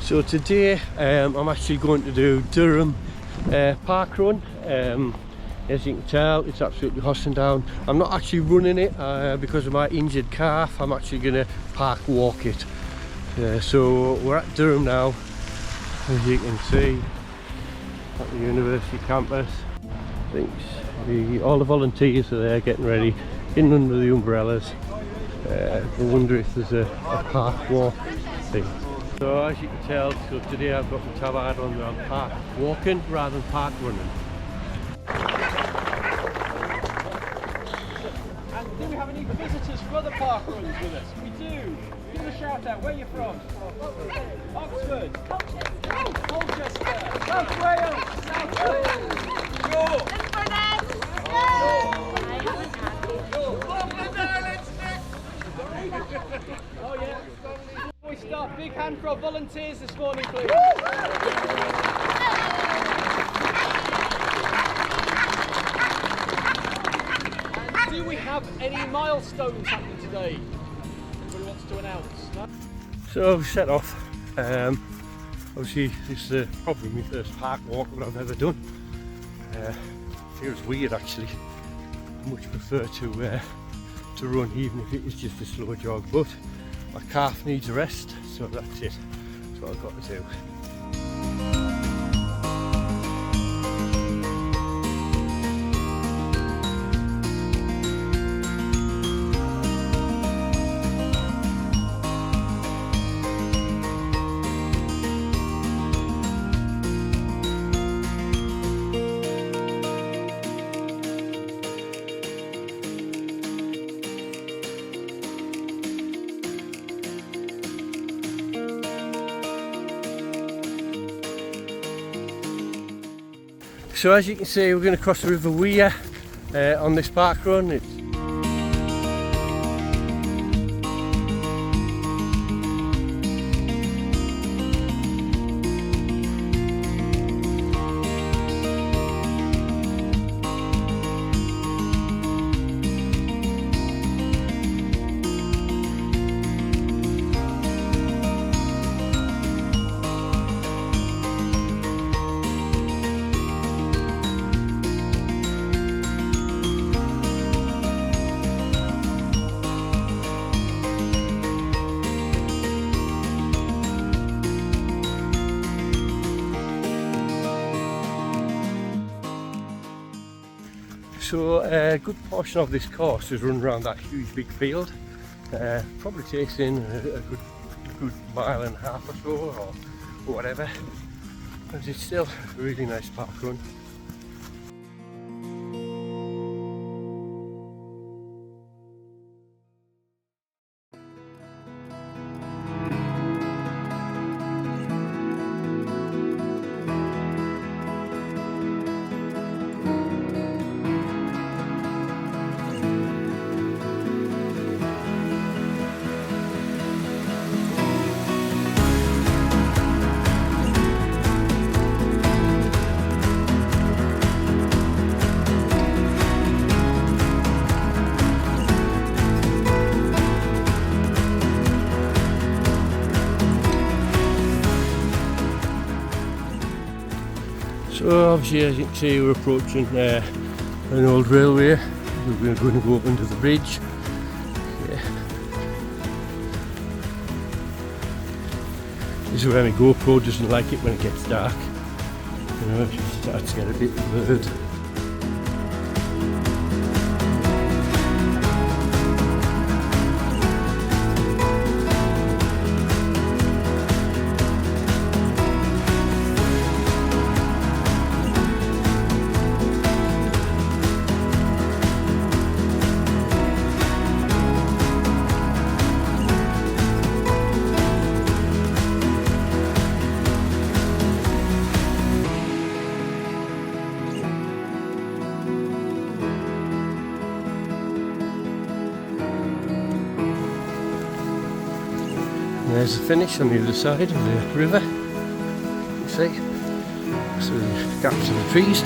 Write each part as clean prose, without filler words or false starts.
So today I'm actually going to do Durham Park Run. As you can tell, it's absolutely hossing down. I'm not actually running it because of my injured calf. I'm actually going to park walk it. So we're at Durham now, as you can see, at the university campus. All the volunteers are there getting ready, in under the umbrellas. I wonder if there's a park walk thing. So as you can tell, so today I've got my tabard on, I'm park walking rather than park running. And do we have any visitors for other park runs with us? We do. Give them a shout out. Where are you from? Oxford. Colchester. South Wales. South Wales. York. Oh yeah. We start. Big hand for our volunteers this morning, please. And do we have any milestones happening today? Anybody wants to announce? No? So I've set off. Obviously this is probably my first park walk that I've ever done. Feels weird actually. I much prefer to run, even if it is just a slow jog, but my calf needs a rest, so that's it. That's what I've got to do. So as you can see, we're going to cross the River Wear on this park run. So a good portion of this course is run around that huge big field. Probably takes in a good mile and a half or so, or whatever. But it's still a really nice park run. So obviously, as you can see, we're approaching an old railway. We're going to go up under the bridge. Yeah. This is where my GoPro doesn't like it when it gets dark. You know, it starts to get a bit blurred. There's the finish on the other side of the river. You see? So the gaps in the trees.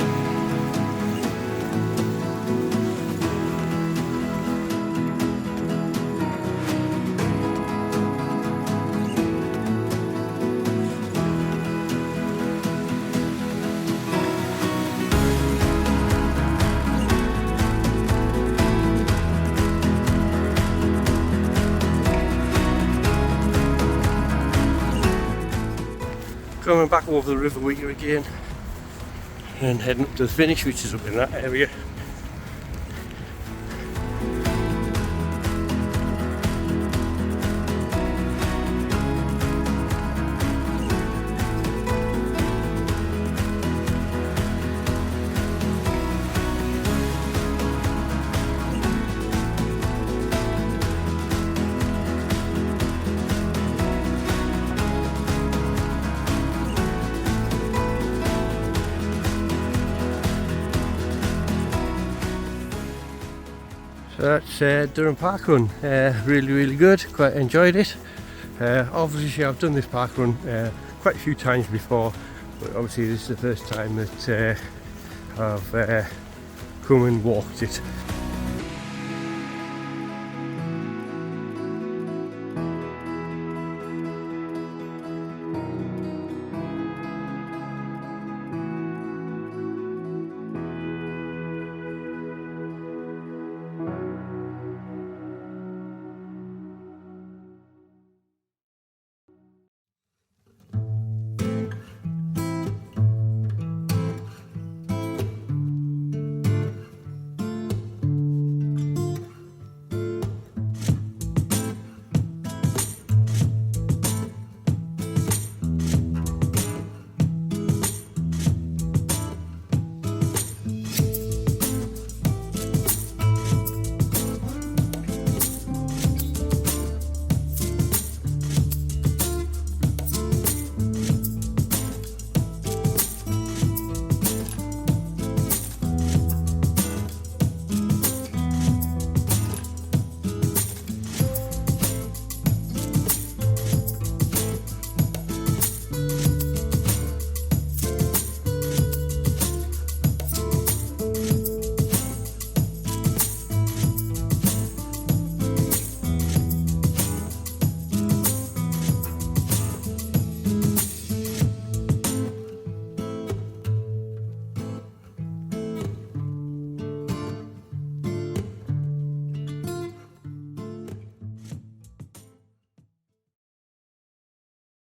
coming back over the river here again and heading up to the finish, which is up in that area. So that's Durham Park Run. Really good, quite enjoyed it. Obviously I've done this park run quite a few times before, but obviously this is the first time that I've come and walked it.